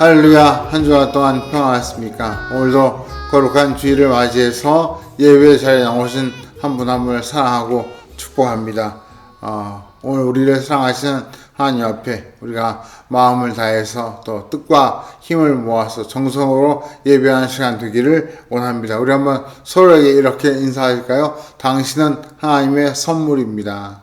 할렐루야. 한 주간 동안 평안하셨습니까? 오늘도 거룩한 주일을 맞이해서 예배 자리에 나오신 한 분 한 분을 사랑하고 축복합니다. 오늘 우리를 사랑하시는 하나님 앞에 우리가 마음을 다해서 또 뜻과 힘을 모아서 정성으로 예배하는 시간 되기를 원합니다. 우리 한번 서로에게 이렇게 인사할까요? 당신은 하나님의 선물입니다.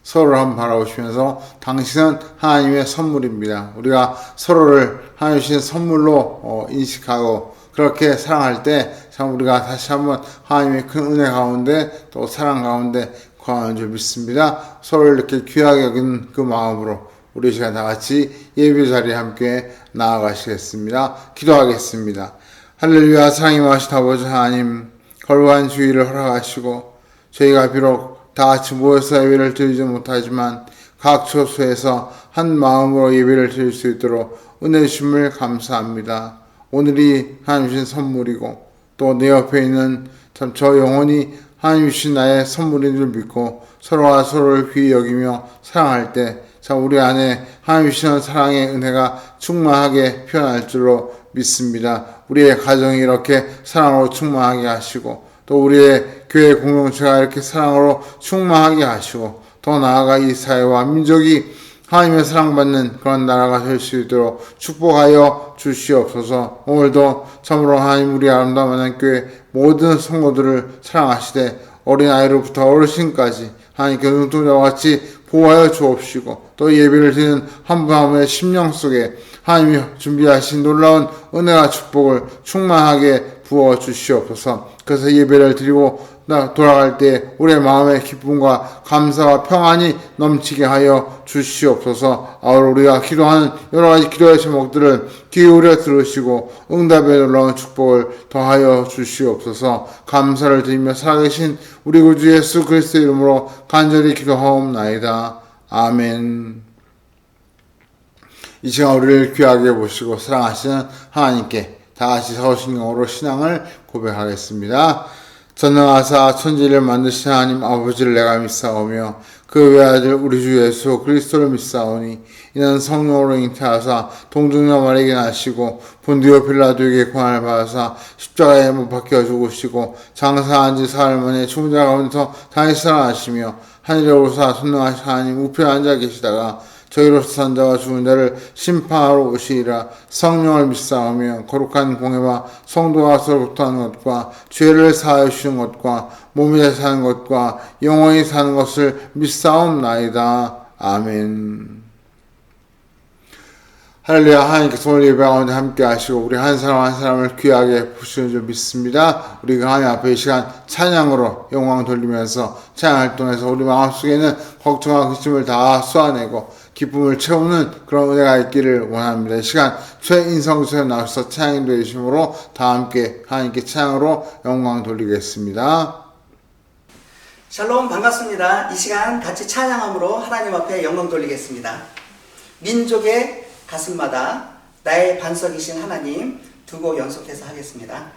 서로를 한번 바라보시면서 당신은 하나님의 선물입니다. 우리가 서로를 하나님 주신 선물로 인식하고 그렇게 사랑할 때 참 우리가 다시 한번 하나님의 큰 은혜 가운데 또 사랑 가운데 거하는 줄 믿습니다. 서로를 이렇게 귀하게 여기는 그 마음으로 우리 시간 다 같이 예배 자리에 함께 나아가시겠습니다. 기도하겠습니다. 할렐루야. 사랑이 많으신 아버지 하나님, 거룩한 주일을 허락하시고 저희가 비록 다 같이 모여서 예배를 드리지 못하지만 각 처소에서 한 마음으로 예배를 드릴 수 있도록 은혜 주심을 감사합니다. 오늘이 하나님 주신 선물이고 또 내 옆에 있는 참 저 영혼이 하나님 주신 나의 선물인 줄 믿고 서로가 서로를 귀히 여기며 사랑할 때 참 우리 안에 하나님 주시는 사랑의 은혜가 충만하게 표현할 줄로 믿습니다. 우리의 가정이 이렇게 사랑으로 충만하게 하시고 또 우리의 교회 공동체가 이렇게 사랑으로 충만하게 하시고 더 나아가 이 사회와 민족이 하나님의 사랑받는 그런 나라가 될 수 있도록 축복하여 주시옵소서. 오늘도 참으로 하나님 우리 아름다운 만난교회 모든 성도들을 사랑하시되 어린아이로부터 어르신까지 하나님께 눈동자와 같이 보호하여 주옵시고 또 예배를 드리는 한 분 한 분의 심령 속에 하나님이 준비하신 놀라운 은혜와 축복을 충만하게 부어 주시옵소서. 그래서 예배를 드리고 돌아갈 때 우리의 마음의 기쁨과 감사와 평안이 넘치게 하여 주시옵소서. 우리가 기도하는 여러 가지 기도의 제목들을 기울여 들으시고 응답에 놀라운 축복을 더하여 주시옵소서. 감사를 드리며 살아계신 우리 구주 예수 그리스도의 이름으로 간절히 기도하옵나이다. 아멘. 이 시간 우리를 귀하게 보시고 사랑하시는 하나님께 다같이 서신경으로 신앙을 고백하겠습니다. 전능하사 천지를 만드신 하나님 아버지를 내가 믿사오며 그 외아들 우리 주 예수 그리스도를 믿사오니 이는 성령으로 잉태하사 동정녀 마리아에게 나시고 본디오 빌라도에게 고난을 받아사 십자가에 못 박혀 죽으시고 장사한 지 사흘 만에 죽은 자 가운데서 다시 살아나시며 하늘에 오르사 전능하신 하나님 우편에 앉아 계시다가 저희로서 산 자와 죽은 자를 심판하러 오시리라. 성령을 믿사오며 거룩한 공회와 성도가 서로부터 하는 것과 죄를 사하여 주시는 것과 몸이 사는 것과 영원히 사는 것을 믿사옵나이다. 아멘. 할렐루야. 하나님께서 오늘 예배 가운데 함께 하시고 우리 한 사람 한 사람을 귀하게 보시는 줄 믿습니다. 우리가 하나님 앞에 이 시간 찬양으로 영광 돌리면서 찬양 활동에서 우리 마음속에 있는 걱정과 근심을 다 쏘아내고 기쁨을 채우는 그런 은혜가 있기를 원합니다. 이 시간 최인성수에 나와서 찬양 인도해 주심으로 다 함께 하나님께 찬양으로 영광 돌리겠습니다. 샬롬, 반갑습니다. 이 시간 같이 찬양함으로 하나님 앞에 영광 돌리겠습니다. 민족의 가슴마다 나의 반석이신 하나님 두 곡 연속해서 하겠습니다.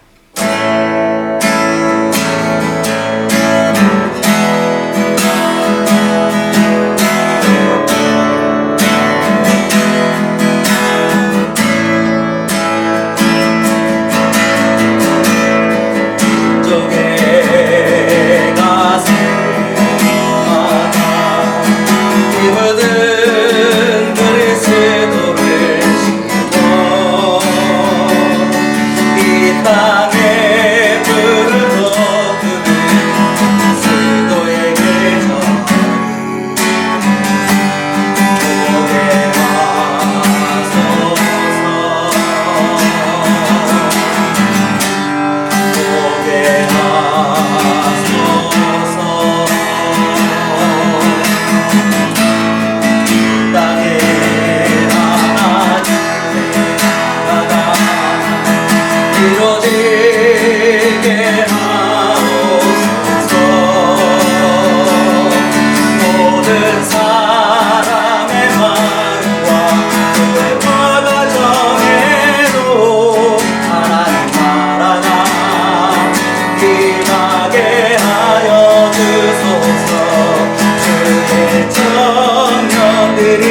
청년들이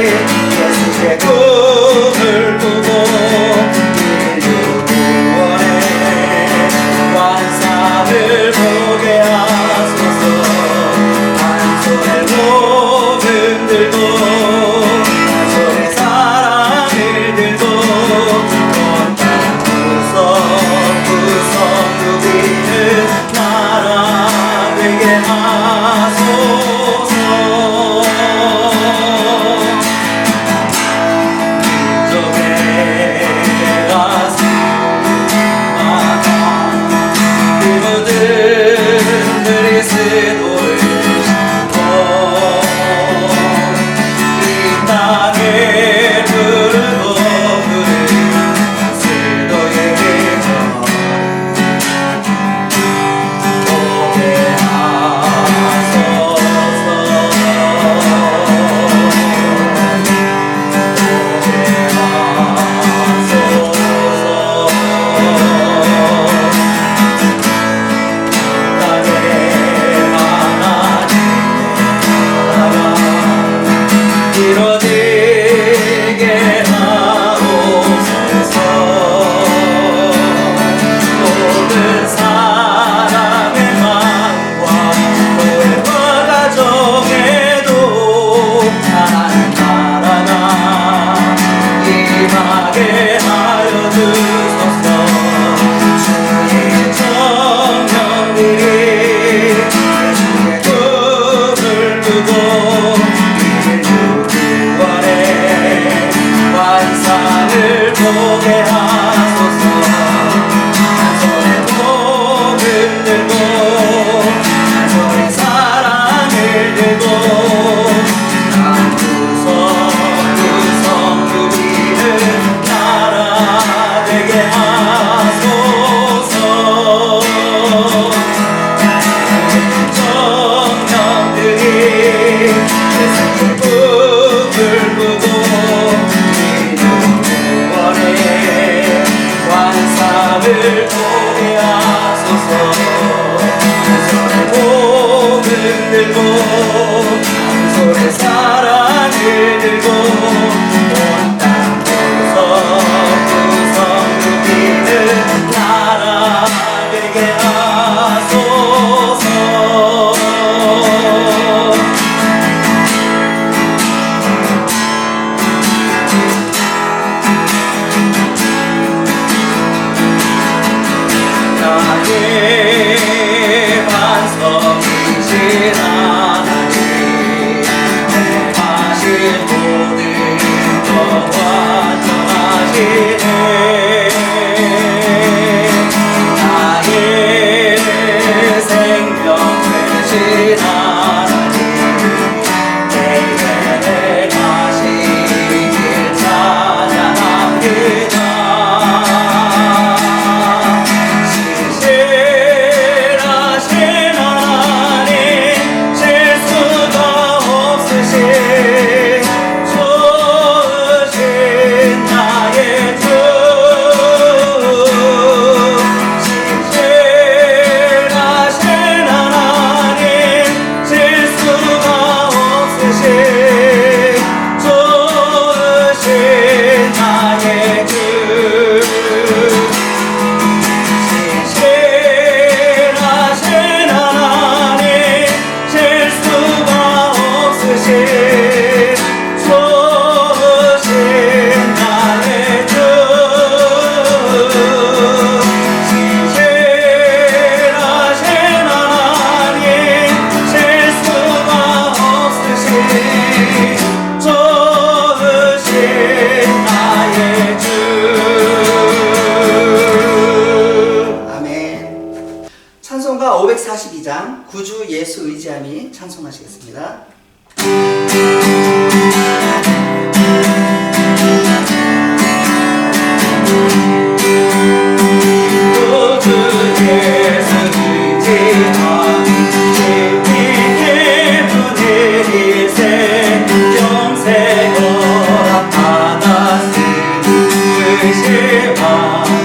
예수의 꿈을 꾸고 주소서. 주의 정령들이 예수의 꿈을 꾸고 이를 구원해 환상을 보게 하소서. 한 손에 복을 들고 한 손에 사랑을 들고 한 구성 누리는 나라 되게 하소서. 정령들이 예수의 꿈을 꾸고 이는 구원의 환상을 보게 하소서. 한 손에 복을 들고 한 손에 사랑을 들고 온 땅 구석구석 누리는 나라 되게 하소서. 나의 반석이신 하나님 내 가신 모든 것 완전하시네. 나의 생명 되신 하나님 내게 가신 길 찬양합니다. 신실하신 하나님 실수가 없으신 좋으신 나의 주. 신실하신 하나님 실수가 없으신 좋으신 나의 주. 신실하신 하나님 실수가 없으신 좋으신 나의 주. 신실하신 하나님 실수가 없으신 좋으신 나의 주. 아멘. 찬송가 542장 구주 예수 의지함이 찬송하시겠습니다. 구주 예수 의지함이 진리의 분의 일생 영생 허락 받았으니 의심한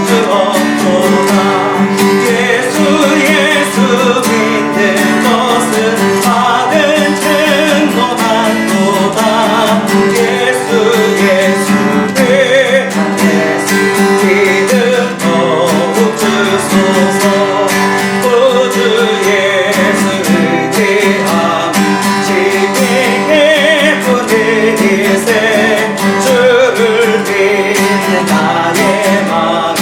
주 없도다. 예수 믿는 것은 받은 증거만도다. 예수 내 안에서 믿음 더욱 주소서. 구주 예수 의지함 지키게 부는 일생 주를 믿는 나의 마음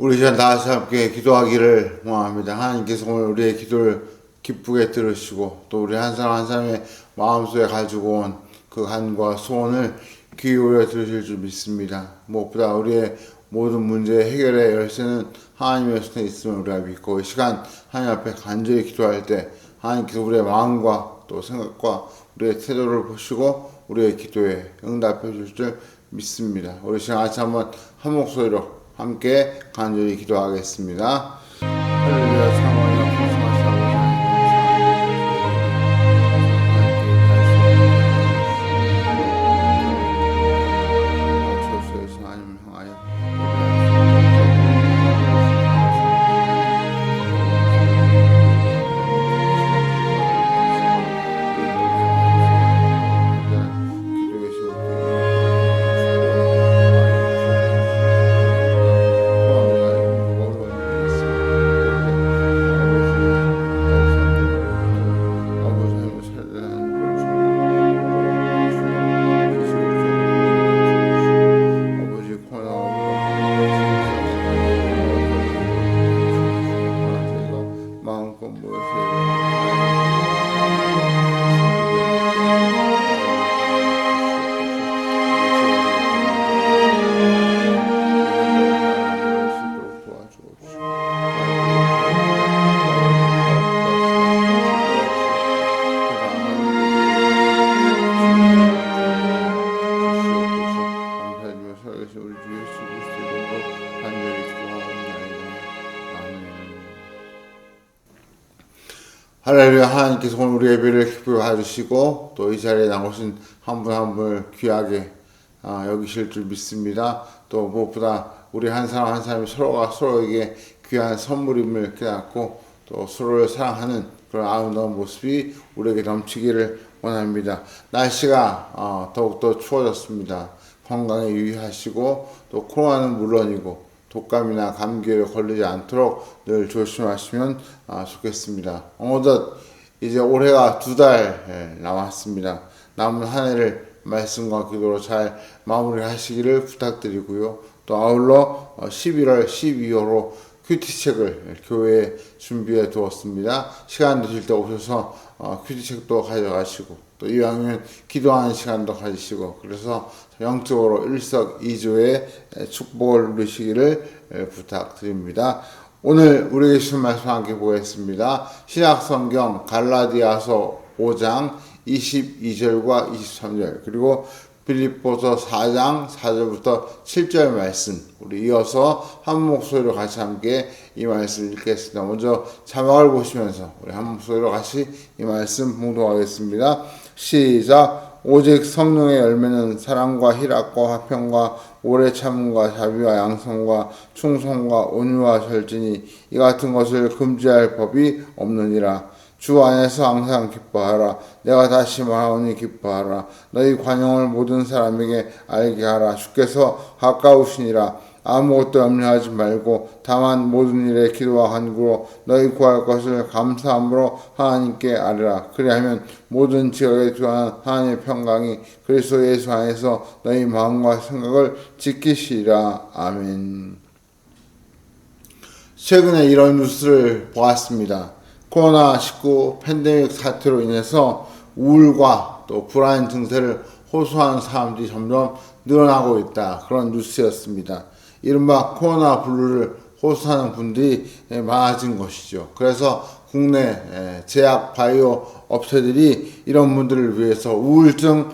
우리 시간 다 같이 함께 기도하기를 원합니다. 하나님께서 오늘 우리의 기도를 기쁘게 들으시고 또 우리 한 사람 한 사람의 마음속에 가지고 온 그 간과 소원을 귀 기울여 들으실 줄 믿습니다. 무엇보다 우리의 모든 문제 해결의 열쇠는 하나님의 손에 있음을 우리가 믿고 이 시간 하나님 앞에 간절히 기도할 때 하나님께서 우리의 마음과 또 생각과 우리의 태도를 보시고 우리의 기도에 응답해 주실 줄 믿습니다. 우리 시간 같이 한번 한 목소리로 함께 간절히 기도하겠습니다. 할렐루야. 사모하여 풍성하시고 저수에서 하나님을 향하여 할렐루야. 하나님께서 오늘 우리 예배를 기쁘게 봐주시고 또 이 자리에 나오신 한 분 한 분을 귀하게 여기실 줄 믿습니다. 또 무엇보다 우리 한 사람 한 사람이 서로가 서로에게 귀한 선물임을 깨닫고 또 서로를 사랑하는 그런 아름다운 모습이 우리에게 넘치기를 원합니다. 날씨가 더욱더 추워졌습니다. 건강에 유의하시고 또 코로나는 물론이고 독감이나 감기에 걸리지 않도록 늘 조심하시면 좋겠습니다. 어느덧 이제 올해가 2달 남았습니다. 남은 한 해를 말씀과 기도로 잘 마무리하시기를 부탁드리고요. 또 아울러 11월, 12월로 큐티책을 교회에 준비해 두었습니다. 시간 되실 때 오셔서 큐티책도 가져가시고 또 이왕이면 기도하는 시간도 가지시고 그래서 영적으로 일석이조의 축복을 누리시기를 부탁드립니다. 오늘 우리에게 주신 말씀 함께 보겠습니다. 신약성경 갈라디아서 5장 22절과 23절 그리고 빌립보서 4장 4절부터 7절 말씀 우리 이어서 한 목소리로 같이 함께 이 말씀 읽겠습니다. 먼저 자막을 보시면서 우리 한 목소리로 같이 이 말씀 봉독하겠습니다. 시작. 오직 성령의 열매는 사랑과 희락과 화평과 오래 참음과 자비와 양성과 충성과 온유와 절진이 이 같은 것을 금지할 법이 없느니라. 주 안에서 항상 기뻐하라. 내가 다시 말하오니 기뻐하라. 너희 관용을 모든 사람에게 알게 하라. 주께서 가까우시니라. 아무것도 염려하지 말고 다만 모든 일에 기도와 간구로 너희 구할 것을 감사함으로 하나님께 아뢰라. 그리하면 모든 지역에 두한 하나님의 평강이 그리스도 예수 안에서 너희 마음과 생각을 지키시리라. 아멘. 최근에 이런 뉴스를 보았습니다. 코로나19 팬데믹 사태로 인해서 우울과 또 불안 증세를 호소하는 사람들이 점점 늘어나고 있다. 그런 뉴스였습니다. 이른바 코로나 블루를 호소하는 분들이 많아진 것이죠. 그래서 국내 제약 바이오 업체들이 이런 분들을 위해서 우울증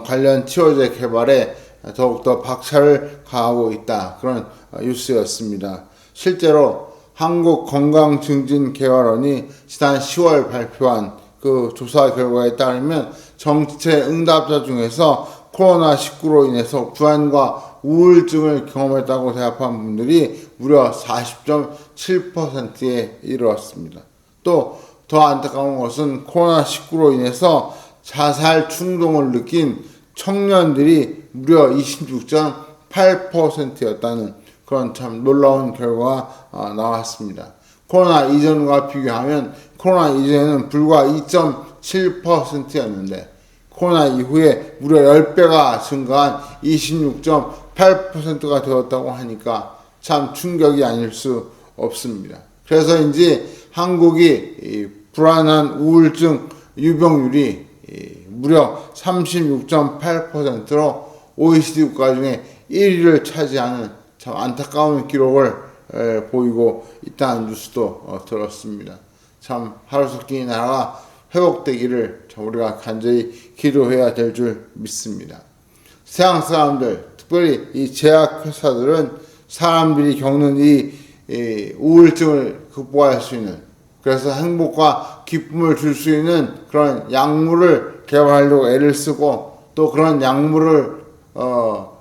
관련 치료제 개발에 더욱더 박차를 가하고 있다. 그런 뉴스였습니다. 실제로 한국건강증진개발원이 지난 10월 발표한 그 조사 결과에 따르면 정체 응답자 중에서 코로나19로 인해서 불안과 우울증을 경험했다고 대답한 분들이 무려 40.7%에 이르렀습니다. 또 더 안타까운 것은 코로나19로 인해서 자살 충동을 느낀 청년들이 무려 26.8%였다는 그런 참 놀라운 결과가 나왔습니다. 코로나 이전과 비교하면 코로나 이전에는 불과 2.7%였는데 코로나 이후에 무려 10배가 증가한 26.8%가 되었다고 하니까 참 충격이 아닐 수 없습니다. 그래서인지 한국이 이 불안한 우울증 유병률이 무려 36.8%로 OECD 국가 중에 1위를 차지하는 참 안타까운 기록을 보이고 있다는 뉴스도 들었습니다. 참 하루속히 이 나라가 회복되기를 우리가 간절히 기도해야 될 줄 믿습니다. 세상 사람들, 특별히 이 제약회사들은 사람들이 겪는 이 우울증을 극복할 수 있는, 그래서 행복과 기쁨을 줄 수 있는 그런 약물을 개발하려고 애를 쓰고, 또 그런 약물을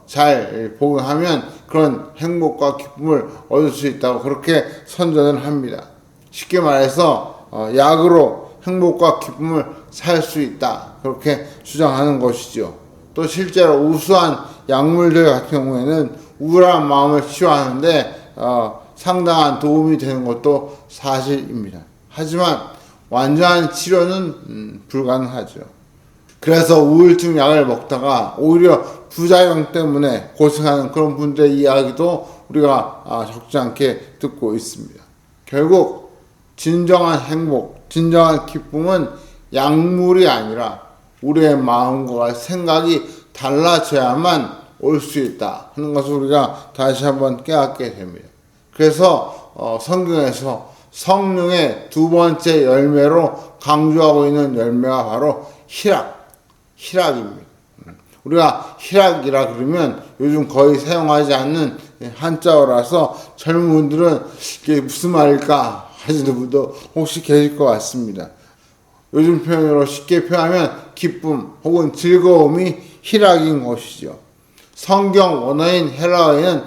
잘 복용하면 그런 행복과 기쁨을 얻을 수 있다고 그렇게 선전을 합니다. 쉽게 말해서 약으로 행복과 기쁨을 살 수 있다, 그렇게 주장하는 것이죠. 또 실제로 우수한 약물들 같은 경우에는 우울한 마음을 치유하는데 상당한 도움이 되는 것도 사실입니다. 하지만 완전한 치료는 불가능하죠. 그래서 우울증 약을 먹다가 오히려 부작용 때문에 고생하는 그런 분들의 이야기도 우리가 적지 않게 듣고 있습니다. 결국 진정한 행복, 진정한 기쁨은 약물이 아니라 우리의 마음과 생각이 달라져야만 올 수 있다 하는 것을 우리가 다시 한번 깨닫게 됩니다. 그래서 성경에서 성령의 두 번째 열매로 강조하고 있는 열매가 바로 희락입니다. 우리가 희락이라 그러면 요즘 거의 사용하지 않는 한자어라서 젊은 분들은 이게 무슨 말일까 하시는 분도 혹시 계실 것 같습니다. 요즘 표현으로 쉽게 표현하면 기쁨 혹은 즐거움이 희락인 것이죠. 성경 원어인 헬라어에는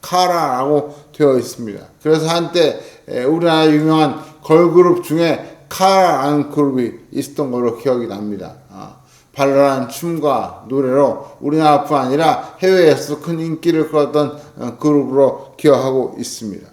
카라라고 되어 있습니다. 그래서 한때 우리나라 유명한 걸그룹 중에 카라라는 그룹이 있었던 걸로 기억이 납니다. 발랄한 춤과 노래로 우리나라뿐 아니라 해외에서 큰 인기를 끌었던 그룹으로 기억하고 있습니다.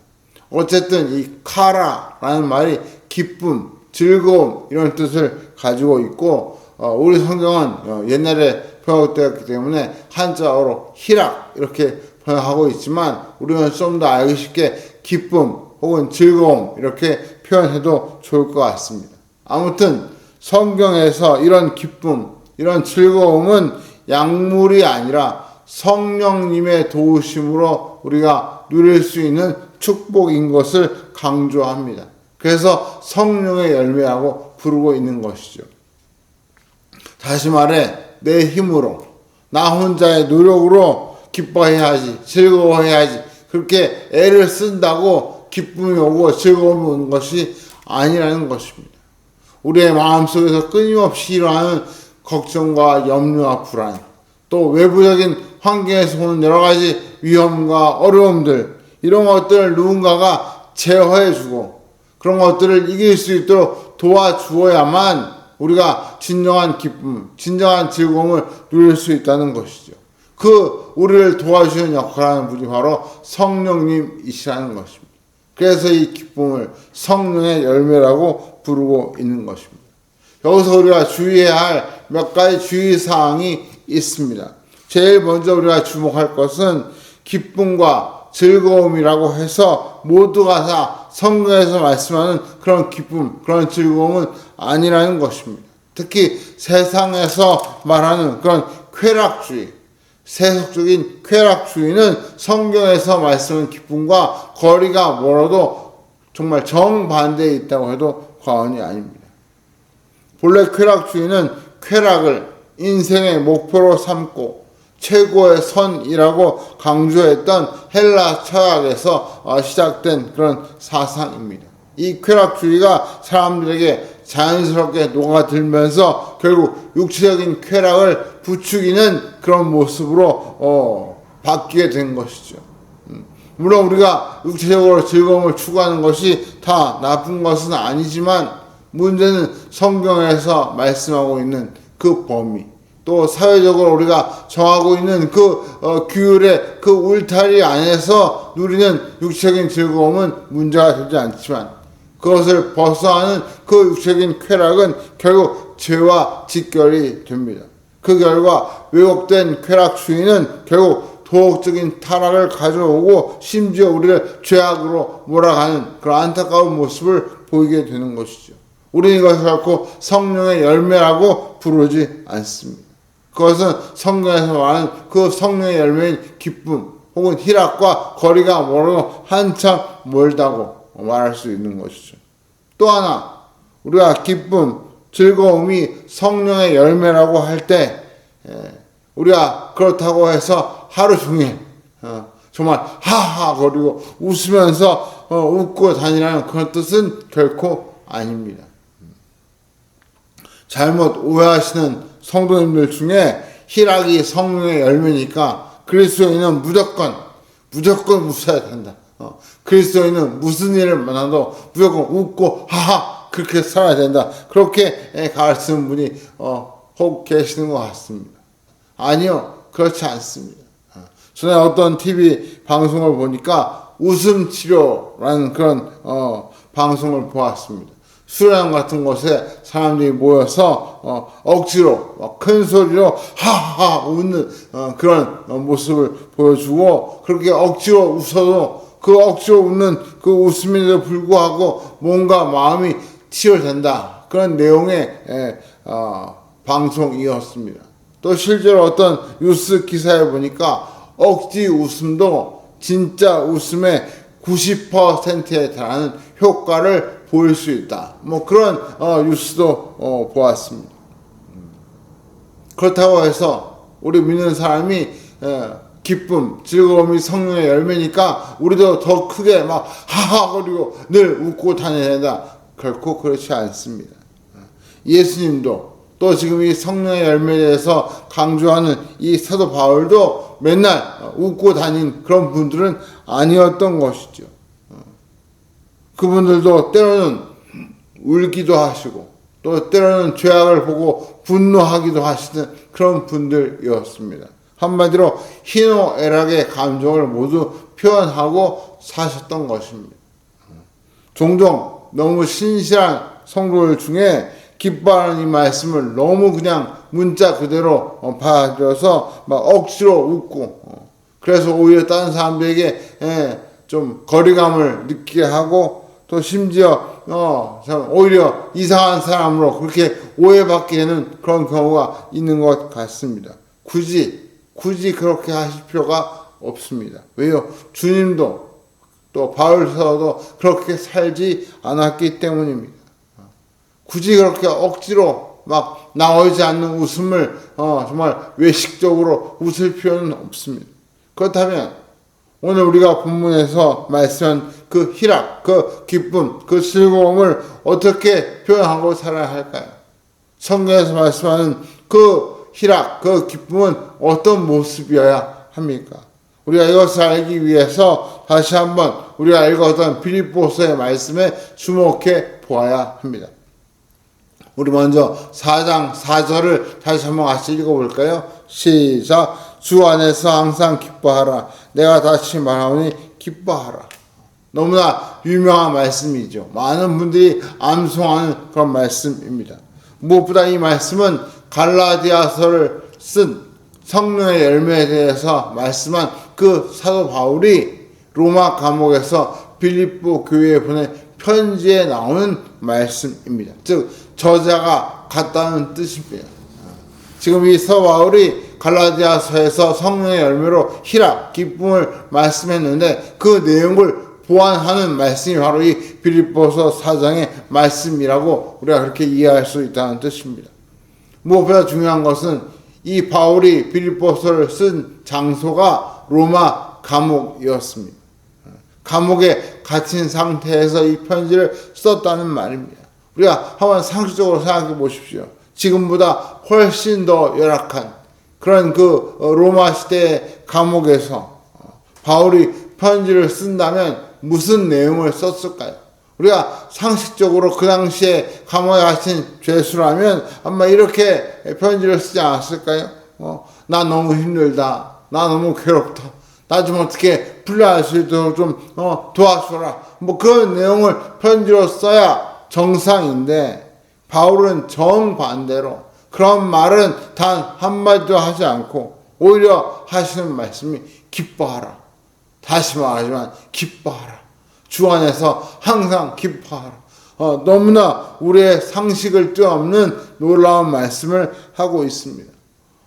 어쨌든 이 카라라는 말이 기쁨, 즐거움 이런 뜻을 가지고 있고 우리 성경은 옛날에 번역되었기 때문에 한자어로 희락 이렇게 번역하고 있지만 우리는 좀 더 알기 쉽게 기쁨 혹은 즐거움 이렇게 표현해도 좋을 것 같습니다. 아무튼 성경에서 이런 기쁨, 이런 즐거움은 약물이 아니라 성령님의 도우심으로 우리가 누릴 수 있는 축복인 것을 강조합니다. 그래서 성령의 열매라고 부르고 있는 것이죠. 다시 말해 내 힘으로 나 혼자의 노력으로 기뻐해야지, 즐거워해야지 그렇게 애를 쓴다고 기쁨이 오고 즐거움이 오는 것이 아니라는 것입니다. 우리의 마음속에서 끊임없이 일어나는 걱정과 염려와 불안, 또 외부적인 환경에서 오는 여러 가지 위험과 어려움들, 이런 것들을 누군가가 제어해주고 그런 것들을 이길 수 있도록 도와주어야만 우리가 진정한 기쁨, 진정한 즐거움을 누릴 수 있다는 것이죠. 그 우리를 도와주시는 역할을 하는 분이 바로 성령님이시라는 것입니다. 그래서 이 기쁨을 성령의 열매라고 부르고 있는 것입니다. 여기서 우리가 주의해야 할 몇 가지 주의사항이 있습니다. 제일 먼저 우리가 주목할 것은 기쁨과 즐거움이라고 해서 모두가 다 성경에서 말씀하는 그런 기쁨, 그런 즐거움은 아니라는 것입니다. 특히 세상에서 말하는 그런 쾌락주의, 세속적인 쾌락주의는 성경에서 말씀하는 기쁨과 거리가 멀어도 정말 정반대에 있다고 해도 과언이 아닙니다. 본래 쾌락주의는 쾌락을 인생의 목표로 삼고 최고의 선이라고 강조했던 헬라 철학에서 시작된 그런 사상입니다. 이 쾌락주의가 사람들에게 자연스럽게 녹아들면서 결국 육체적인 쾌락을 부추기는 그런 모습으로 바뀌게 된 것이죠. 물론 우리가 육체적으로 즐거움을 추구하는 것이 다 나쁜 것은 아니지만 문제는 성경에서 말씀하고 있는 그 범위, 또 사회적으로 우리가 정하고 있는 그 규율의 그 울타리 안에서 누리는 육체적인 즐거움은 문제가 되지 않지만 그것을 벗어나는 그 육체적인 쾌락은 결국 죄와 직결이 됩니다. 그 결과 왜곡된 쾌락주의는 결국 도덕적인 타락을 가져오고 심지어 우리를 죄악으로 몰아가는 그런 안타까운 모습을 보이게 되는 것이죠. 우리는 이것을 결코 성령의 열매라고 부르지 않습니다. 그것은 성경에서 말하는 그 성령의 열매인 기쁨 혹은 희락과 거리가 멀어 한참 멀다고 말할 수 있는 것이죠. 또 하나, 우리가 기쁨, 즐거움이 성령의 열매라고 할 때 우리가 그렇다고 해서 하루 종일 정말 하하 거리고 웃으면서 웃고 다니라는 그런 뜻은 결코 아닙니다. 잘못 오해하시는 성도님들 중에 희락이 성령의 열매니까 그리스도인은 무조건 웃어야 된다. 그리스도인은 무슨 일을 만나도 무조건 웃고 하하 그렇게 살아야 된다. 그렇게 가르치는 분이 혹 계시는 것 같습니다. 아니요, 그렇지 않습니다. 전에 어떤 TV 방송을 보니까 웃음 치료라는 그런 방송을 보았습니다. 수련회 같은 곳에 사람들이 모여서 억지로 큰 소리로 하하 웃는 그런 모습을 보여주고, 그렇게 억지로 웃어도 그 억지로 웃는 그 웃음에도 불구하고 뭔가 마음이 치유된다, 그런 내용의 방송이었습니다. 또 실제로 어떤 뉴스 기사에 보니까 억지 웃음도 진짜 웃음의 90%에 달하는 효과를 보일 수 있다, 뭐 그런 뉴스도 보았습니다. 그렇다고 해서 우리 믿는 사람이 기쁨, 즐거움이 성령의 열매니까 우리도 더 크게 막 하하거리고 늘 웃고 다녀야 된다, 결코 그렇지 않습니다. 예수님도 또 지금 이 성령의 열매에 대해서 강조하는 이 사도 바울도 맨날 웃고 다닌 그런 분들은 아니었던 것이죠. 그분들도 때로는 울기도 하시고 또 때로는 죄악을 보고 분노하기도 하시는 그런 분들이었습니다. 한마디로 희노애락의 감정을 모두 표현하고 사셨던 것입니다. 종종 너무 신실한 성도들 중에 기뻐하는 이 말씀을 너무 그냥 문자 그대로 받아들여서 막 억지로 웃고, 그래서 오히려 다른 사람들에게 좀 거리감을 느끼게 하고, 또 심지어 오히려 이상한 사람으로 그렇게 오해받게 되는 그런 경우가 있는 것 같습니다. 굳이 그렇게 하실 필요가 없습니다. 왜요? 주님도 또 바울 사도도 그렇게 살지 않았기 때문입니다. 굳이 그렇게 억지로 막 나오지 않는 웃음을 정말 외식적으로 웃을 필요는 없습니다. 그렇다면 오늘 우리가 본문에서 말씀한 그 희락, 그 기쁨, 그 즐거움을 어떻게 표현하고 살아야 할까요? 성경에서 말씀하는 그 희락, 그 기쁨은 어떤 모습이어야 합니까? 우리가 이것을 알기 위해서 다시 한번 우리가 읽었던 빌립보서의 말씀에 주목해 보아야 합니다. 우리 먼저 4장 4절을 다시 한번 같이 읽어볼까요? 시작. 주 안에서 항상 기뻐하라. 내가 다시 말하오니 기뻐하라. 너무나 유명한 말씀이죠. 많은 분들이 암송하는 그런 말씀입니다. 무엇보다 이 말씀은 갈라디아서를 쓴 성령의 열매에 대해서 말씀한 그 사도 바울이 로마 감옥에서 빌립보 교회에 보낸 편지에 나오는 말씀입니다. 즉 저자가 같다는 뜻입니다. 지금 이 사도 바울이 갈라디아서에서 성령의 열매로 희락, 기쁨을 말씀했는데 그 내용을 보완하는 말씀이 바로 이 빌립보서 4장의 말씀이라고 우리가 그렇게 이해할 수 있다는 뜻입니다. 무엇보다 중요한 것은 이 바울이 빌립보서를 쓴 장소가 로마 감옥이었습니다. 감옥에 갇힌 상태에서 이 편지를 썼다는 말입니다. 우리가 한번 상식적으로 생각해 보십시오. 지금보다 훨씬 더 열악한 그런 그 로마 시대의 감옥에서 바울이 편지를 쓴다면 무슨 내용을 썼을까요? 우리가 상식적으로 그 당시에 감옥에 갇힌 죄수라면 아마 이렇게 편지를 쓰지 않았을까요? 나 너무 힘들다. 나 너무 괴롭다. 나 좀 어떻게 풀려할 수 있도록 좀 도와줘라. 뭐 그런 내용을 편지로 써야 정상인데 바울은 정반대로 그런 말은 단 한마디도 하지 않고 오히려 하시는 말씀이 기뻐하라. 다시 말하지만 기뻐하라. 주 안에서 항상 기뻐하라. 너무나 우리의 상식을 뛰어넘는 놀라운 말씀을 하고 있습니다.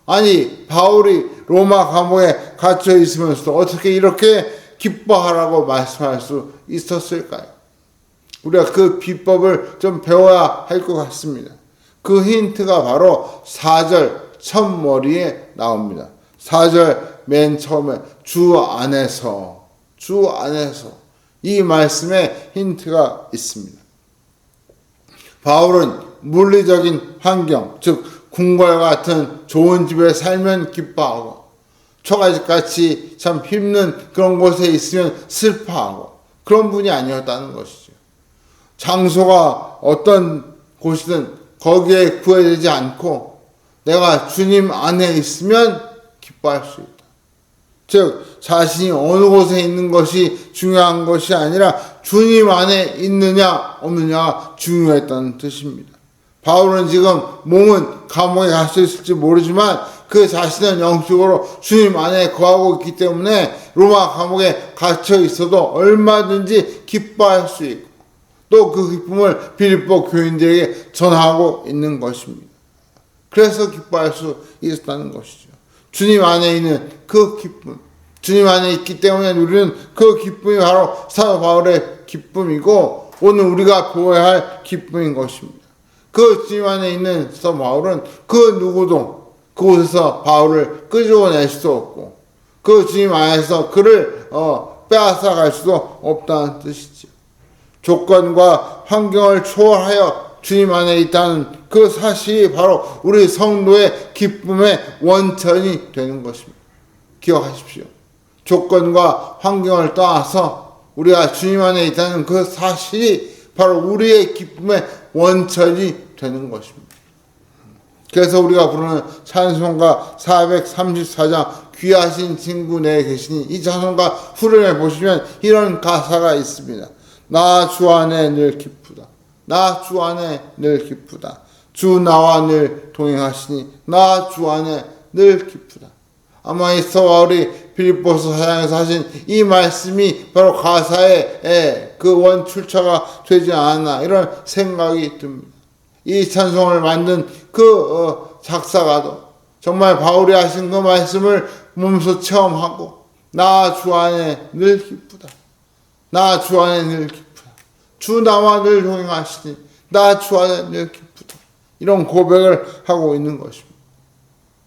아니, 바울이 로마 감옥에 갇혀 있으면서도 어떻게 이렇게 기뻐하라고 말씀할 수 있었을까요? 우리가 그 비법을 좀 배워야 할 것 같습니다. 그 힌트가 바로 4절 첫머리에 나옵니다. 4절 맨 처음에 주 안에서 이 말씀에 힌트가 있습니다. 바울은 물리적인 환경, 즉 궁궐 같은 좋은 집에 살면 기뻐하고 초가집같이 참 힘든 그런 곳에 있으면 슬퍼하고 그런 분이 아니었다는 것이죠. 장소가 어떤 곳이든 거기에 구애되지 않고 내가 주님 안에 있으면 기뻐할 수 있다. 즉 자신이 어느 곳에 있는 것이 중요한 것이 아니라 주님 안에 있느냐 없느냐가 중요했다는 뜻입니다. 바울은 지금 몸은 감옥에 갇혀 있을지 모르지만 그 자신은 영적으로 주님 안에 거하고 있기 때문에 로마 감옥에 갇혀 있어도 얼마든지 기뻐할 수 있고 또 그 기쁨을 빌립보 교인들에게 전하고 있는 것입니다. 그래서 기뻐할 수 있었다는 것이죠. 주님 안에 있는 그 기쁨, 주님 안에 있기 때문에 우리는 그 기쁨이 바로 사도 바울의 기쁨이고 오늘 우리가 보아야 할 기쁨인 것입니다. 그 주님 안에 있는 사도 바울은 그 누구도 그곳에서 바울을 끄집어낼 수 없고 그 주님 안에서 그를 빼앗아 갈 수도 없다는 뜻이죠. 조건과 환경을 초월하여 주님 안에 있다는 그 사실이 바로 우리 성도의 기쁨의 원천이 되는 것입니다. 기억하십시오. 조건과 환경을 떠나서 우리가 주님 안에 있다는 그 사실이 바로 우리의 기쁨의 원천이 되는 것입니다. 그래서 우리가 부르는 찬송가 434장 귀하신 친구 내에 계시니 이 찬송가 후렴에 보시면 이런 가사가 있습니다. 나 주 안에 늘 기쁘다. 나 주 안에 늘 기쁘다. 주 나와 늘 동행하시니 나 주 안에 늘 기쁘다. 아마 이 바울이 빌립보서 4장에서 하신 이 말씀이 바로 가사의 그 원출처가 되지 않았나 이런 생각이 듭니다. 이 찬송을 만든 그 작사가도 정말 바울이 하신 그 말씀을 몸소 체험하고 나 주 안에 늘 기쁘다. 나 주 안에 늘 기쁘다. 주 나와 늘 동행하시니 나 주 안에 늘 기쁘다. 이런 고백을 하고 있는 것입니다.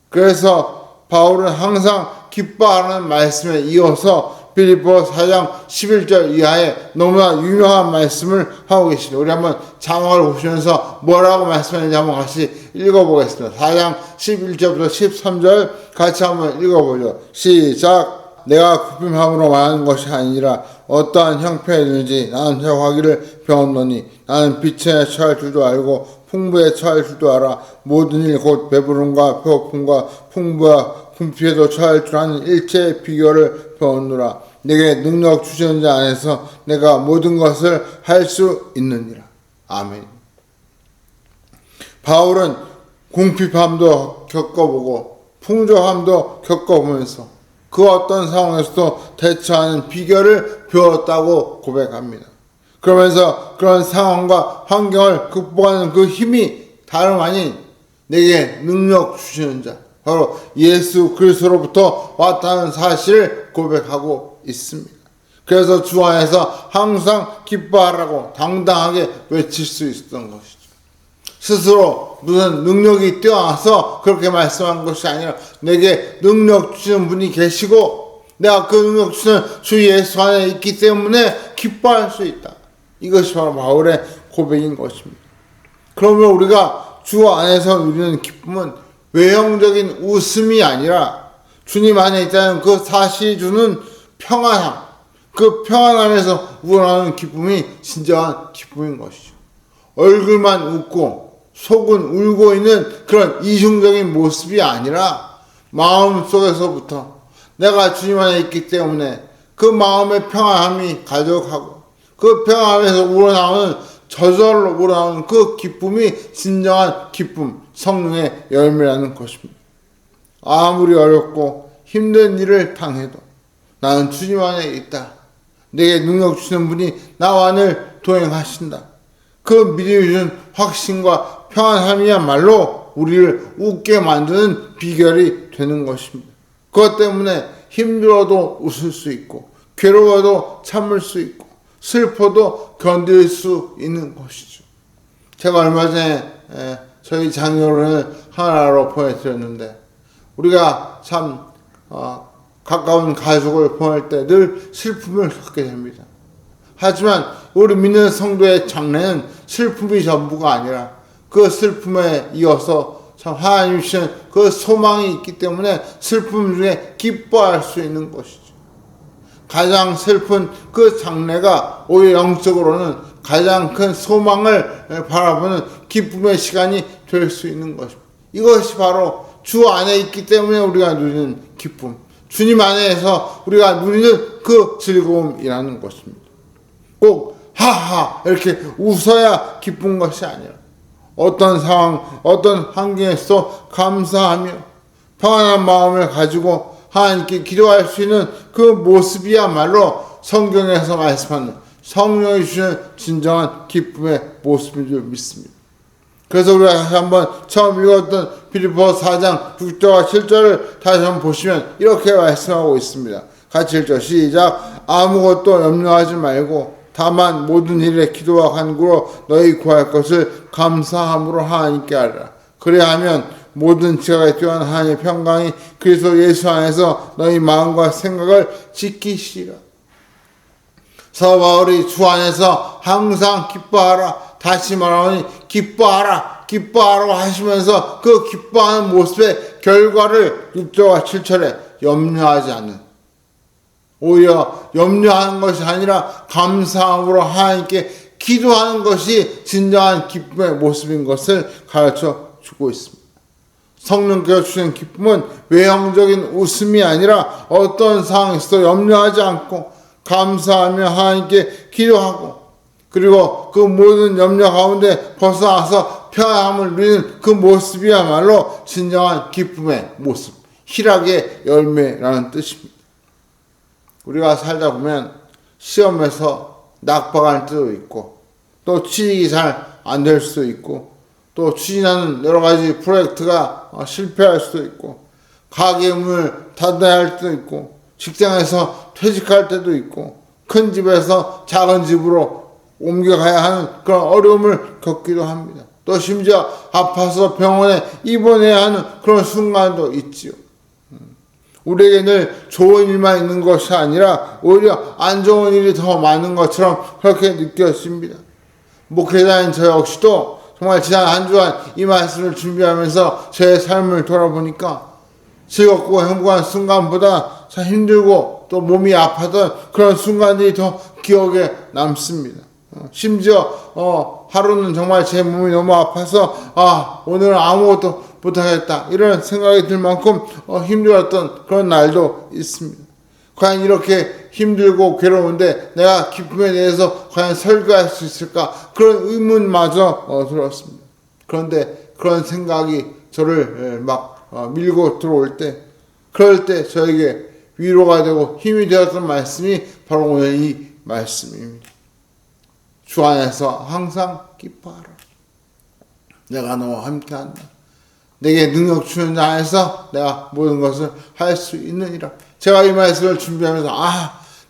그래서 바울은 항상 기뻐하는 말씀에 이어서 빌립보 4장 11절 이하에 너무나 유명한 말씀을 하고 계시죠. 우리 한번 자막을 보시면서 뭐라고 말씀하는지 한번 같이 읽어보겠습니다. 4장 11절부터 13절 같이 한번 읽어보죠. 시작. 내가 굽힘함으로 말하는 것이 아니라 어떠한 형편이든지 나는 회화하기를 배웠노니 나는 빛에 처할 줄도 알고 풍부에 처할 줄도 알아. 모든 일 곧 배부름과 배고픔과 풍부와 궁핍에도 처할 줄 아는 일체의 비결을 배웠노라. 내게 능력 주시는 자 안에서 내가 모든 것을 할 수 있느니라. 아멘. 바울은 궁핍함도 겪어보고 풍족함도 겪어보면서 그 어떤 상황에서도 대처하는 비결을 배웠다고 고백합니다. 그러면서 그런 상황과 환경을 극복하는 그 힘이 다름 아닌 내게 능력 주시는 자 바로 예수 그리스도로부터 왔다는 사실을 고백하고 있습니다. 그래서 주 안에서 항상 기뻐하라고 당당하게 외칠 수 있었던 것이죠. 스스로 무슨 능력이 뛰어나서 그렇게 말씀한 것이 아니라 내게 능력 주시는 분이 계시고 내가 그 능력 주시는 주 예수 안에 있기 때문에 기뻐할 수 있다. 이것이 바로 바울의 고백인 것입니다. 그러면 우리가 주 안에서 누리는 기쁨은 외형적인 웃음이 아니라 주님 안에 있다는 그 사실이 주는 평안함, 그 평안함에서 우러나오는 기쁨이 진정한 기쁨인 것이죠. 얼굴만 웃고 속은 울고 있는 그런 이중적인 모습이 아니라 마음 속에서부터 내가 주님 안에 있기 때문에 그 마음의 평안함이 가득하고 그 평안함에서 우러나오는 저절로 우러나오는 그 기쁨이 진정한 기쁨, 성령의 열매라는 것입니다. 아무리 어렵고 힘든 일을 당해도 나는 주님 안에 있다. 내게 능력 주시는 분이 나와 늘 동행하신다. 그 믿음이 주는 확신과 평안함이야말로 우리를 웃게 만드는 비결이 되는 것입니다. 그것 때문에 힘들어도 웃을 수 있고 괴로워도 참을 수 있고 슬퍼도 견딜 수 있는 것이죠. 제가 얼마 전에 저희 장녀를 하나로 보내드렸는데 우리가 참 가까운 가족을 보낼 때 늘 슬픔을 겪게 됩니다. 하지만 우리 믿는 성도의 장래는 슬픔이 전부가 아니라 그 슬픔에 이어서 참 하나님 주시는 그 소망이 있기 때문에 슬픔 중에 기뻐할 수 있는 것이죠. 가장 슬픈 그 장래가 오히려 영적으로는 가장 큰 소망을 바라보는 기쁨의 시간이 될 수 있는 것입니다. 이것이 바로 주 안에 있기 때문에 우리가 누리는 기쁨, 주님 안에서 우리가 누리는 그 즐거움이라는 것입니다. 꼭 하하 이렇게 웃어야 기쁜 것이 아니라 어떤 상황, 어떤 환경에서 감사하며 평안한 마음을 가지고 하나님께 기도할 수 있는 그 모습이야말로 성경에서 말씀하는 성령이 주시는 진정한 기쁨의 모습인 줄 믿습니다. 그래서 우리가 다시 한번 처음 읽었던 빌립보 4장 6절과 7절을 다시 한번 보시면 이렇게 말씀하고 있습니다. 같이 읽죠. 시작. 아무것도 염려하지 말고 다만 모든 일에 기도와 간구로 너희 구할 것을 감사함으로 하나님께 하리라. 그래야 하면 모든 지각에 뛰어난 하나님의 평강이 그리스도 예수 안에서 너희 마음과 생각을 지키시리라. 사도 바울이 주 안에서 항상 기뻐하라. 다시 말하니 기뻐하라고 하시면서 그 기뻐하는 모습의 결과를 6절과 7절에 염려하지 않는, 오히려 염려하는 것이 아니라 감사함으로 하나님께 기도하는 것이 진정한 기쁨의 모습인 것을 가르쳐 주고 있습니다. 성령께서 주시는 기쁨은 외형적인 웃음이 아니라 어떤 상황에서도 염려하지 않고 감사하며 하나님께 기도하고 그리고 그 모든 염려 가운데 벗어나서 평안함을 누리는 그 모습이야말로 진정한 기쁨의 모습, 희락의 열매라는 뜻입니다. 우리가 살다 보면 시험에서 낙방할 때도 있고 또 취직이 잘 안 될 수도 있고 또 추진하는 여러 가지 프로젝트가 실패할 수도 있고 가게 문을 닫아야 할 때도 있고 직장에서 퇴직할 때도 있고 큰 집에서 작은 집으로 옮겨가야 하는 그런 어려움을 겪기도 합니다. 또 심지어 아파서 병원에 입원해야 하는 그런 순간도 있지요. 우리에게 늘 좋은 일만 있는 것이 아니라 오히려 안 좋은 일이 더 많은 것처럼 그렇게 느껴집니다. 목회자인 저 역시도 정말 지난 한 주간 이 말씀을 준비하면서 제 삶을 돌아보니까 즐겁고 행복한 순간보다 참 힘들고 또 몸이 아파던 그런 순간들이 더 기억에 남습니다. 심지어 하루는 정말 제 몸이 너무 아파서 오늘은 아무것도 못하겠다 이런 생각이 들 만큼 힘들었던 그런 날도 있습니다. 과연 이렇게 힘들고 괴로운데 내가 기쁨에 대해서 과연 설교할 수 있을까 그런 의문마저 들었습니다. 그런데 그런 생각이 저를 막 밀고 들어올 때 그럴 때 저에게 위로가 되고 힘이 되었던 말씀이 바로 오늘 이 말씀입니다. 주 안에서 항상 기뻐하라. 내가 너와 함께한다. 내게 능력 주는 자 안에서 내가 모든 것을 할 수 있느니라. 제가 이 말씀을 준비하면서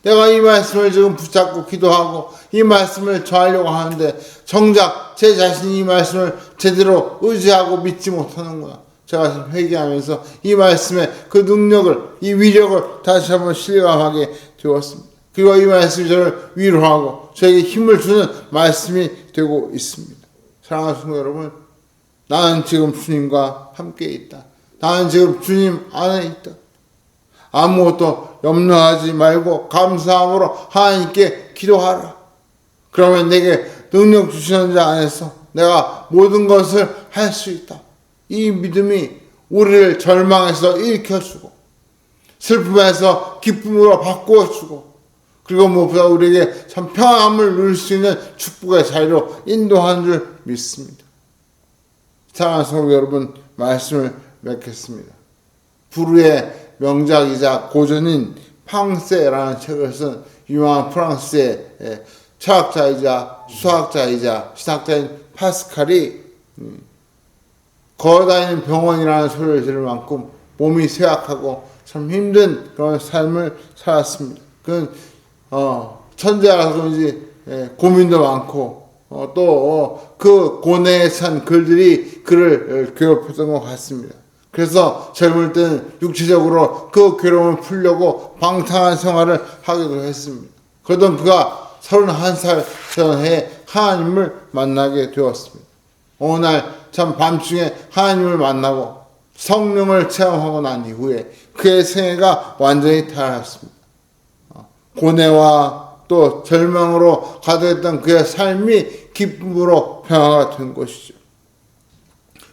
내가 이 말씀을 지금 붙잡고 기도하고 이 말씀을 전하려고 하는데 정작 제 자신이 이 말씀을 제대로 의지하고 믿지 못하는구나. 제가 지금 회개하면서 이 말씀의 그 능력을, 이 위력을 다시 한번 실감하게 되었습니다. 그리고 이 말씀이 저를 위로하고 저에게 힘을 주는 말씀이 되고 있습니다. 사랑하는 성도 여러분, 나는 지금 주님과 함께 있다. 나는 지금 주님 안에 있다. 아무것도 염려하지 말고 감사함으로 하나님께 기도하라. 그러면 내게 능력 주시는 자 안에서 내가 모든 것을 할 수 있다. 이 믿음이 우리를 절망에서 일으켜주고 슬픔에서 기쁨으로 바꾸어주고 그리고 무엇보다 우리에게 참 평안함을 누릴 수 있는 축복의 자리로 인도하는 줄 믿습니다. 사랑하는 성도 여러분, 말씀을 맺겠습니다. 불후의 명작이자 고전인 팡세라는 책을 쓴 유명한 프랑스의 철학자이자 수학자이자 신학자인 파스칼이 걸어다니는 병원이라는 소리를 들을 만큼 몸이 쇠약하고 참 힘든 그런 삶을 살았습니다. 그는 천재라서 그런지 고민도 많고 또 그 고뇌에 찬 글들이 그를 괴롭혔던 것 같습니다. 그래서 젊을 때는 육체적으로 그 괴로움을 풀려고 방탕한 생활을 하기도 했습니다. 그러던 그가 31살 전에 하나님을 만나게 되었습니다. 어느 날 참 밤중에 하나님을 만나고 성령을 체험하고 난 이후에 그의 생애가 완전히 달랐습니다. 고뇌와 또 절망으로 가득했던 그의 삶이 기쁨으로 변화가 된 것이죠.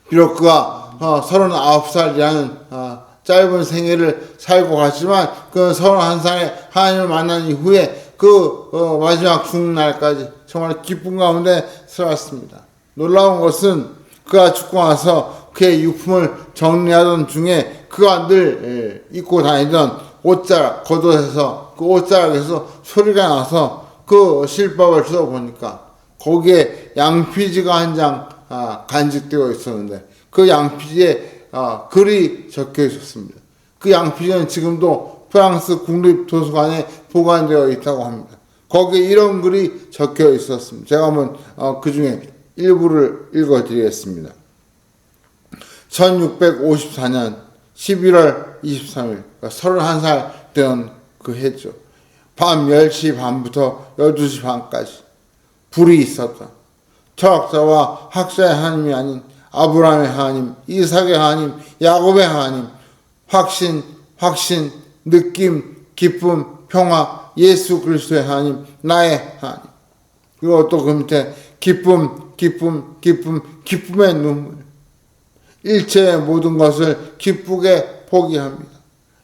비록 그가 39살이라는 짧은 생애를 살고 갔지만 그 31살에 하나님을 만난 이후에 그 마지막 죽는 날까지 정말 기쁨 가운데 살았습니다. 놀라운 것은 그가 죽고 나서 그의 유품을 정리하던 중에 그가 늘 입고 다니던 옷자락, 겉옷에서 그 옷자락에서 소리가 나서 그 실밥을 들어보니까 거기에 양피지가 한 장 간직되어 있었는데 그 양피지에 글이 적혀 있었습니다. 그 양피지는 지금도 프랑스 국립도서관에 보관되어 있다고 합니다. 거기에 이런 글이 적혀 있었습니다. 제가 한번 그 중에 일부를 읽어드리겠습니다. 1654년 11월 23일 31살 되던 그 해죠. 밤 10시 반부터 12시 반까지 불이 있었다. 철학자와 학자의 하나님이 아닌 아브라함의 하나님, 이삭의 하나님, 야곱의 하나님, 확신, 느낌, 기쁨, 평화, 예수 그리스도의 하나님, 나의 하나님. 그리고 또 그 밑에 기쁨의 눈물. 일체의 모든 것을 기쁘게 포기합니다.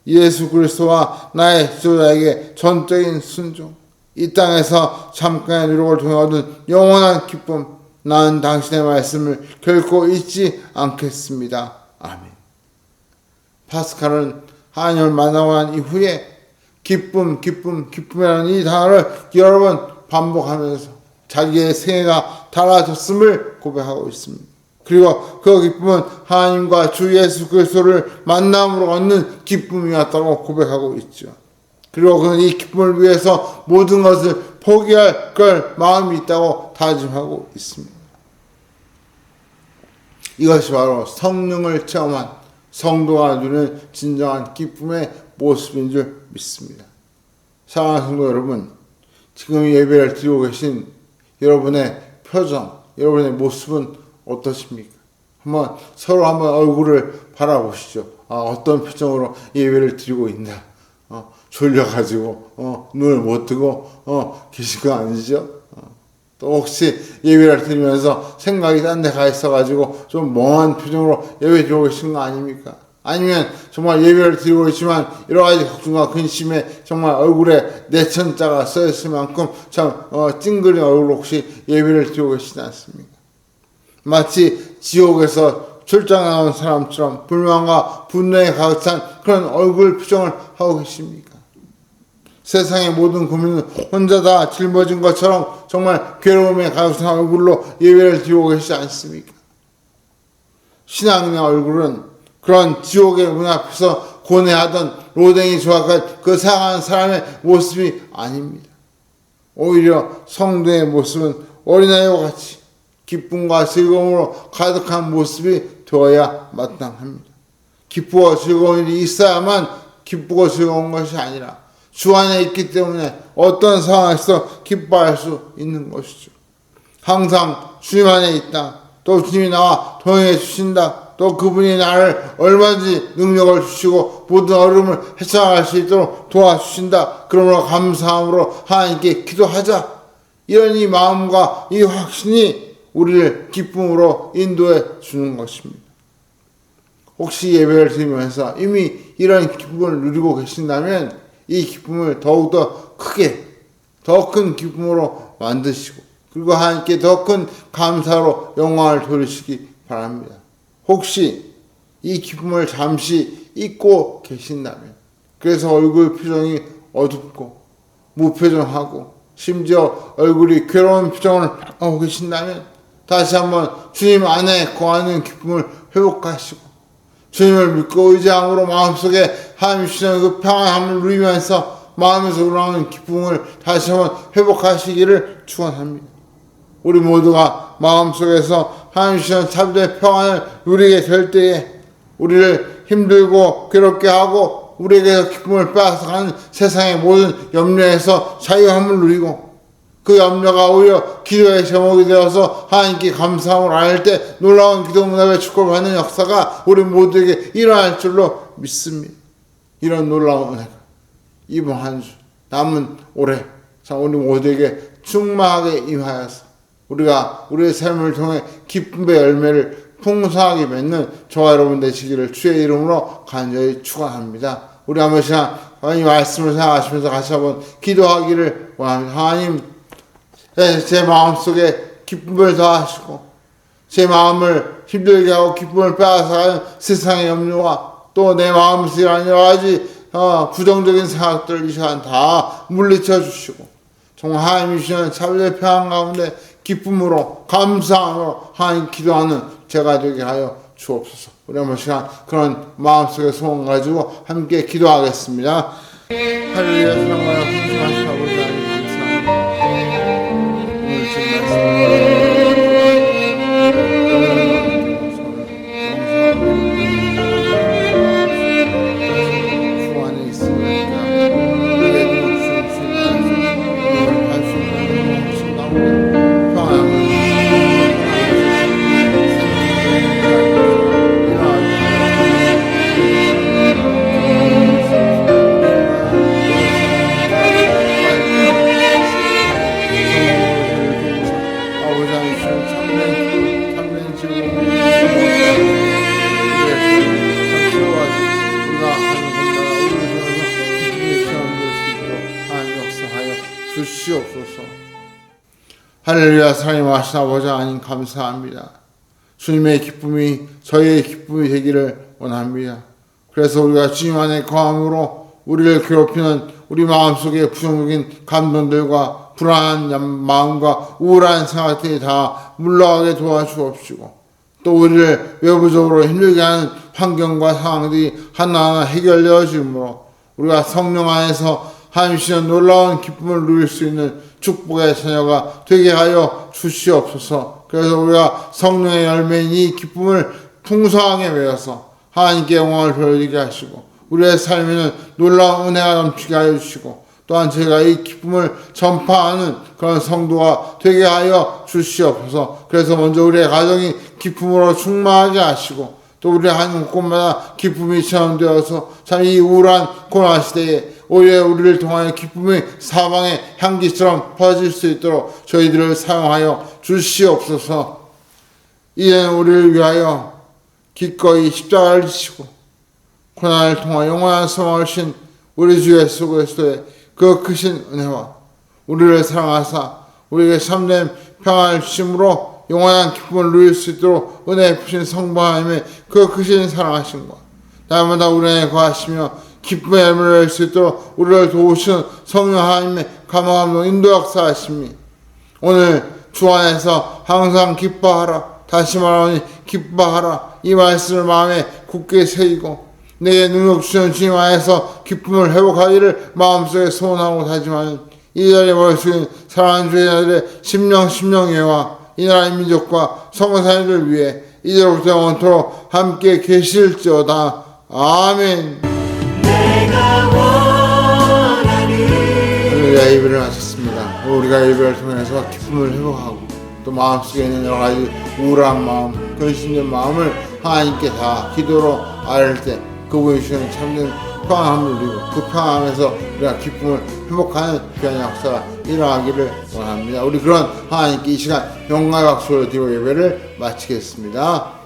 예수 그리스도와 나의 지도자에게 전적인 순종. 이 땅에서 잠깐의 누력을 통해 얻은 영원한 기쁨. 나는 당신의 말씀을 결코 잊지 않겠습니다. 아멘. 파스칼은 하나님을 만나고 난 이후에 기쁨이라는 이 단어를 여러 번 반복하면서 자기의 생애가 달라졌음을 고백하고 있습니다. 그리고 그 기쁨은 하나님과 주 예수 그리스도를 만남으로 얻는 기쁨이었다고 고백하고 있죠. 그리고 그는 이 기쁨을 위해서 모든 것을 포기할 걸 마음이 있다고 다짐하고 있습니다. 이것이 바로 성령을 체험한 성도가 누리는 진정한 기쁨의 모습인 줄 믿습니다. 사랑하는 성도 여러분, 지금 예배를 드리고 계신 여러분의 표정, 여러분의 모습은 어떠십니까? 서로 한번 얼굴을 바라보시죠. 어떤 표정으로 예배를 드리고 있나? 졸려가지고 눈을 못 뜨고 계신 거 아니죠? 또 혹시 예배를 드리면서 생각이 딴 데 가 있어가지고 좀 멍한 표정으로 예배 드리고 계신 거 아닙니까? 아니면 정말 예배를 드리고 있지만 여러 가지 걱정과 근심에 정말 얼굴에 내천자가 써있을 만큼 참 찡그린 얼굴로 혹시 예배를 드리고 계시지 않습니까? 마치 지옥에서 출장 나온 사람처럼 불만과 분노에 가득 찬 그런 얼굴 표정을 하고 계십니까? 세상의 모든 고민은 혼자 다 짊어진 것처럼 정말 괴로움에 가득 찬 얼굴로 예배를 드리고 계시지 않습니까? 신앙인의 얼굴은 그런 지옥의 문 앞에서 고뇌하던 로댕이 조각한 그 상한 사람의 모습이 아닙니다. 오히려 성도의 모습은 어린아이와 같이 기쁨과 즐거움으로 가득한 모습이 되어야 마땅합니다. 기쁘고 즐거운 일이 있어야만 기쁘고 즐거운 것이 아니라 주 안에 있기 때문에 어떤 상황에서 기뻐할 수 있는 것이죠. 항상 주님 안에 있다. 또 주님이 나와 동행해 주신다. 또 그분이 나를 얼마든지 능력을 주시고 모든 어려움을 헤쳐나갈 수 있도록 도와주신다. 그러므로 감사함으로 하나님께 기도하자. 이런 이 마음과 이 확신이 우리를 기쁨으로 인도해 주는 것입니다. 혹시 예배를 드리면서 이미 이런 기쁨을 누리고 계신다면 이 기쁨을 더욱더 크게, 더 큰 기쁨으로 만드시고 그리고 하나님께 더 큰 감사로 영광을 돌리시기 바랍니다. 혹시 이 기쁨을 잠시 잊고 계신다면, 그래서 얼굴 표정이 어둡고 무표정하고 심지어 얼굴이 괴로운 표정을 하고 계신다면 다시 한번 주님 안에 거하는 기쁨을 회복하시고 주님을 믿고 의지함으로 마음속에 하나님 주시는 그 평안함을 누리면서 마음에서 우러나오는 기쁨을 다시 한번 회복하시기를 축원합니다. 우리 모두가 마음속에서 하나님 주시는 참된 평안을 누리게 될 때에 우리를 힘들고 괴롭게 하고 우리에게서 기쁨을 빼앗아가는 세상의 모든 염려에서 자유함을 누리고 그 염려가 오히려 기도의 제목이 되어서 하나님께 감사함을 알 때 놀라운 기도 응답의 축복을 받는 역사가 우리 모두에게 일어날 줄로 믿습니다. 이런 놀라운 은혜가 이번 한 주 남은 올해 우리 모두에게 충만하게 임하여서 우리가 우리의 삶을 통해 기쁨의 열매를 풍성하게 맺는 저와 여러분 되시기를 주의 이름으로 간절히 축원합니다. 우리 한번 시간 이 말씀을 생각하시면서 같이 한번 기도하기를 원합니다. 하나님, 제 마음속에 기쁨을 더하시고 제 마음을 힘들게 하고 기쁨을 빼앗아가는 세상의 염려와 또 내 마음속에 여러 가지 부정적인 생각들을 이 시간 다 물리쳐 주시고 정말 하나님이 주시는 참된 평안 가운데 기쁨으로 감사함으로 하나님 기도하는 제가 되게 하여 주옵소서. 우리 한번 시간 그런 마음속의 소원 가지고 함께 기도하겠습니다. 할렐루야. 사랑하여 풍성하신 아버지 하나님 감사합니다. 오늘 주님 말씀 주 안에 있으니까 우리에게 주신 주님 말씀 할수 있는 것인 가운데 평안함을 주시옵소서. 할렐루야. 사랑의 하신 아버지 하나님 감사합니다. 주님의 기쁨이 저희의 기쁨이 되기를 원합니다. 그래서 우리가 주님 안에 거함으로 우리를 괴롭히는 우리 마음속의 부정적인 감정들과 불안한 마음과 우울한 생각들이 다 물러가게 도와주옵시고 또 우리를 외부적으로 힘들게 하는 환경과 상황들이 하나하나 해결되어지므로 우리가 성령 안에서 하나님 주시는 놀라운 기쁨을 누릴 수 있는 축복의 자녀가 되게 하여 주시옵소서. 그래서 우리가 성령의 열매인 이 기쁨을 풍성하게 메어서 하나님께 영광을 돌리게 하시고 우리의 삶에는 놀라운 은혜가 넘치게 하여 주시고 또한 저희가 이 기쁨을 전파하는 그런 성도가 되게 하여 주시옵소서. 그래서 먼저 우리의 가정이 기쁨으로 충만하게 하시고 또 우리 한 곳마다 기쁨이 체험되어서 참 이 우울한 고난 시대에 오히려 우리를 통하여 기쁨의 사방의 향기처럼 퍼질 수 있도록 저희들을 사용하여 주시옵소서. 이제는 우리를 위하여 기꺼이 십자가를 지시고 고난을 통하여 영원한 소망을 신 우리 주 예수 그리스도의 그 크신 은혜와 우리를 사랑하사 우리에게 참된 평안을 주심으로 영원한 기쁨을 누릴 수 있도록 은혜 베푸신 성부 하나님의 그 크신 사랑하심과 날마다 우리 안에 거하시며 기쁨의 열매를 낼 수 있도록 우리를 도우시는 성령 하나님의 감화감동 인도 역사하심이 오늘 주 안에서 항상 기뻐하라. 다시 말하니 기뻐하라. 이 말씀을 마음에 굳게 새기고 내게 능력 주시는 주님 안에서 기쁨을 회복하기를 마음속에 소원하고 다짐하는 이 자리에 모여주신 사랑하는 주의 아들의 심령 예와 이 나라의 민족과 성도사님들 위해 이제로부터 영원토록 함께 계실지어다. 아멘. 우리가 예배를 마쳤습니다. 우리가 예배를 통해서 기쁨을 회복하고 또 마음속에 있는 여러 가지 우울한 마음, 근심된 마음을 하나님께 다 기도로 아뢰을 때 그분이 주시는 참된 평안함을 누리고 그 평안함에서 우리가 기쁨을 회복하는 귀한 역사가 일어나기를 원합니다. 우리 그런 하나님께 이 시간 영광의 박수를 드리고 예배를 마치겠습니다.